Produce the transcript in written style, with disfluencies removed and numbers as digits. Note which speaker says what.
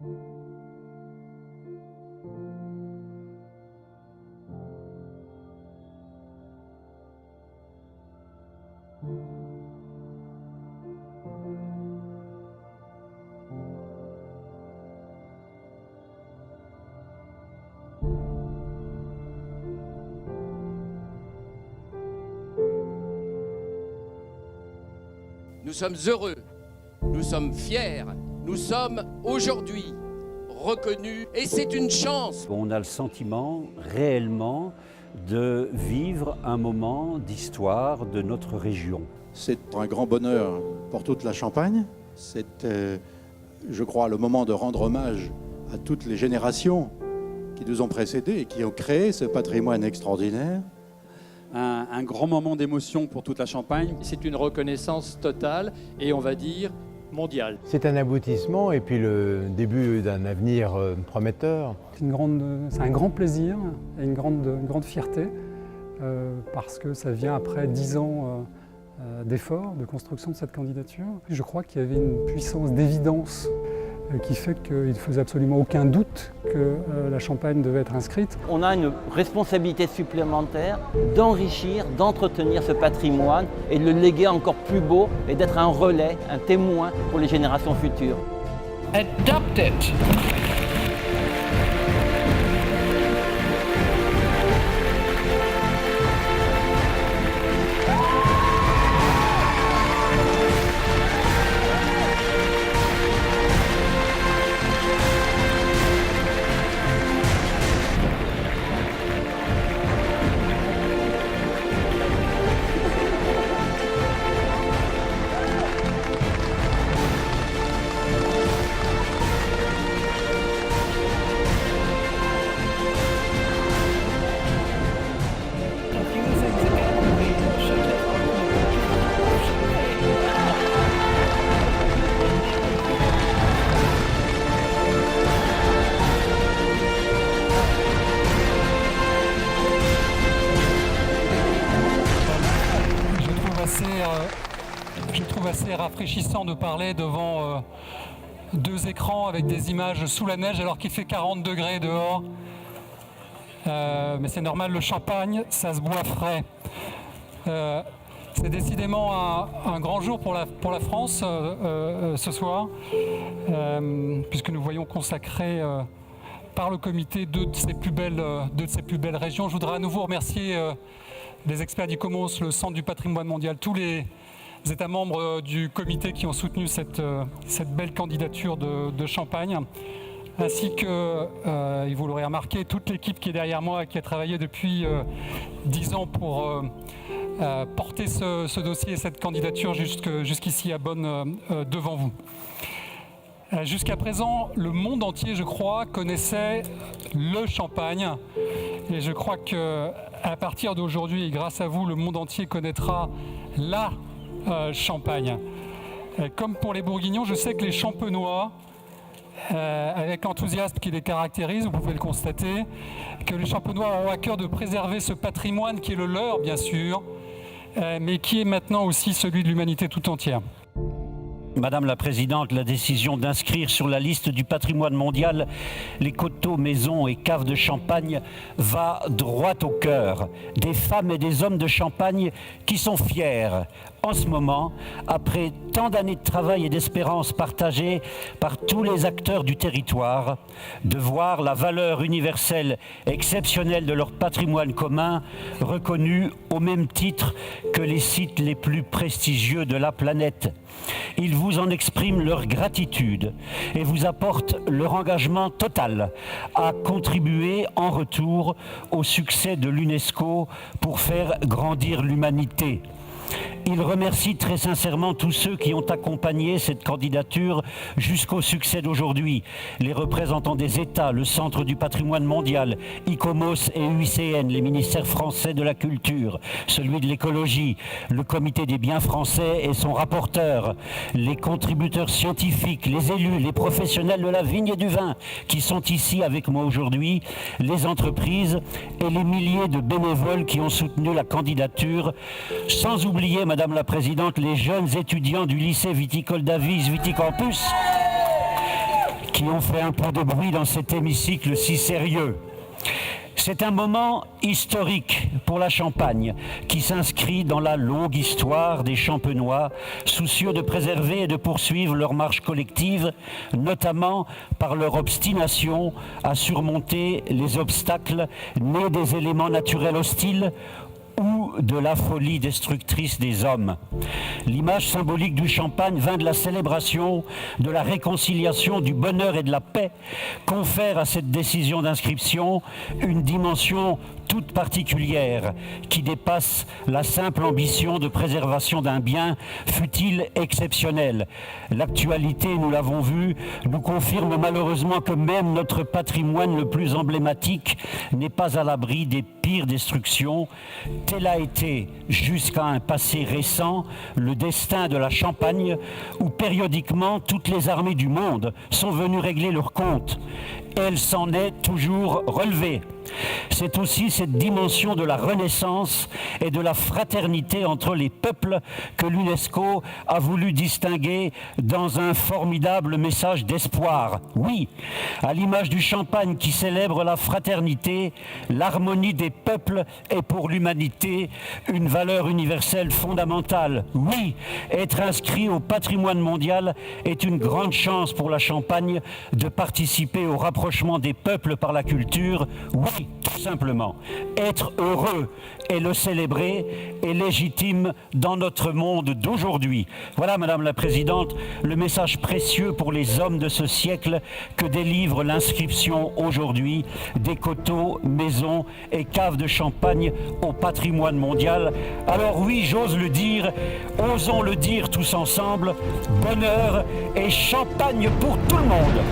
Speaker 1: Nous sommes heureux, nous sommes fiers, nous sommes aujourd'hui reconnus et c'est une chance.
Speaker 2: On a le sentiment réellement de vivre un moment d'histoire de notre région.
Speaker 3: C'est un grand bonheur pour toute la Champagne. C'est, je crois, le moment de rendre hommage à toutes les générations qui nous ont précédés et qui ont créé ce patrimoine extraordinaire.
Speaker 4: Un grand moment d'émotion pour toute la Champagne.
Speaker 5: C'est une reconnaissance totale et on va dire mondiale.
Speaker 6: C'est un aboutissement et puis le début d'un avenir prometteur.
Speaker 7: C'est un grand plaisir et une grande fierté parce que ça vient après 10 ans d'efforts, de construction de cette candidature. Je crois qu'il y avait une puissance d'évidence qui fait qu'il ne faisait absolument aucun doute que la Champagne devait être inscrite.
Speaker 8: On a une responsabilité supplémentaire d'enrichir, d'entretenir ce patrimoine et de le léguer encore plus beau et d'être un relais, un témoin pour les générations futures.
Speaker 9: Adopt it.
Speaker 7: Je trouve assez rafraîchissant de parler devant deux écrans avec des images sous la neige alors qu'il fait 40 degrés dehors. Mais c'est normal, le champagne, ça se boit frais. C'est décidément un grand jour pour la France ce soir, puisque nous voyons consacrer par le comité deux de ses plus belles régions. Je voudrais à nouveau remercier les experts d'ICOMOS, le Centre du patrimoine mondial, tous les États membres du comité qui ont soutenu cette belle candidature de Champagne, ainsi que, et vous l'aurez remarqué, toute l'équipe qui est derrière moi, qui a travaillé depuis 10 ans pour porter ce dossier et cette candidature jusqu'ici à Bonn devant vous. Jusqu'à présent, le monde entier, je crois, connaissait le Champagne. Et je crois qu'à partir d'aujourd'hui, et grâce à vous, le monde entier connaîtra la Champagne. Comme pour les Bourguignons, je sais que les Champenois, avec l'enthousiasme qui les caractérise, vous pouvez le constater, que les Champenois ont à cœur de préserver ce patrimoine qui est le leur, bien sûr, mais qui est maintenant aussi celui de l'humanité tout entière.
Speaker 2: Madame la Présidente, la décision d'inscrire sur la liste du patrimoine mondial les coteaux, maisons et caves de Champagne va droit au cœur des femmes et des hommes de Champagne qui sont fiers, en ce moment, après tant d'années de travail et d'espérance partagées par tous les acteurs du territoire, de voir la valeur universelle exceptionnelle de leur patrimoine commun reconnue au même titre que les sites les plus prestigieux de la planète. Ils vous en expriment leur gratitude et vous apportent leur engagement total à contribuer en retour au succès de l'UNESCO pour faire grandir l'humanité. Il remercie très sincèrement tous ceux qui ont accompagné cette candidature jusqu'au succès d'aujourd'hui. Les représentants des États, le Centre du patrimoine mondial, ICOMOS et UICN, les ministères français de la culture, celui de l'écologie, le comité des biens français et son rapporteur, les contributeurs scientifiques, les élus, les professionnels de la vigne et du vin qui sont ici avec moi aujourd'hui, les entreprises et les milliers de bénévoles qui ont soutenu la candidature, sans oublier, Madame la Présidente, les jeunes étudiants du lycée viticole d'Avis Viticampus qui ont fait un peu de bruit dans cet hémicycle si sérieux. C'est un moment historique pour la Champagne qui s'inscrit dans la longue histoire des Champenois, soucieux de préserver et de poursuivre leur marche collective, notamment par leur obstination à surmonter les obstacles nés des éléments naturels hostiles ou de la folie destructrice des hommes. L'image symbolique du champagne vint de la célébration, de la réconciliation, du bonheur et de la paix, confère à cette décision d'inscription une dimension toute particulière qui dépasse la simple ambition de préservation d'un bien, fût-il exceptionnel. L'actualité, nous l'avons vu, nous confirme malheureusement que même notre patrimoine le plus emblématique n'est pas à l'abri des pires destructions. Tel a été, jusqu'à un passé récent, le destin de la Champagne, où périodiquement toutes les armées du monde sont venues régler leurs comptes. Elle s'en est toujours relevée. C'est aussi cette dimension de la renaissance et de la fraternité entre les peuples que l'UNESCO a voulu distinguer dans un formidable message d'espoir. Oui, à l'image du champagne qui célèbre la fraternité, l'harmonie des peuples est pour l'humanité une valeur universelle fondamentale. Oui, être inscrit au patrimoine mondial est une grande chance pour la Champagne de participer au rapprochement des peuples par la culture. Oui, tout simplement. Être heureux et le célébrer est légitime dans notre monde d'aujourd'hui. Voilà, Madame la Présidente, le message précieux pour les hommes de ce siècle que délivre l'inscription aujourd'hui des coteaux, maisons et caves de Champagne au patrimoine mondial. Alors oui, j'ose le dire, osons le dire tous ensemble, bonheur et champagne pour tout le monde.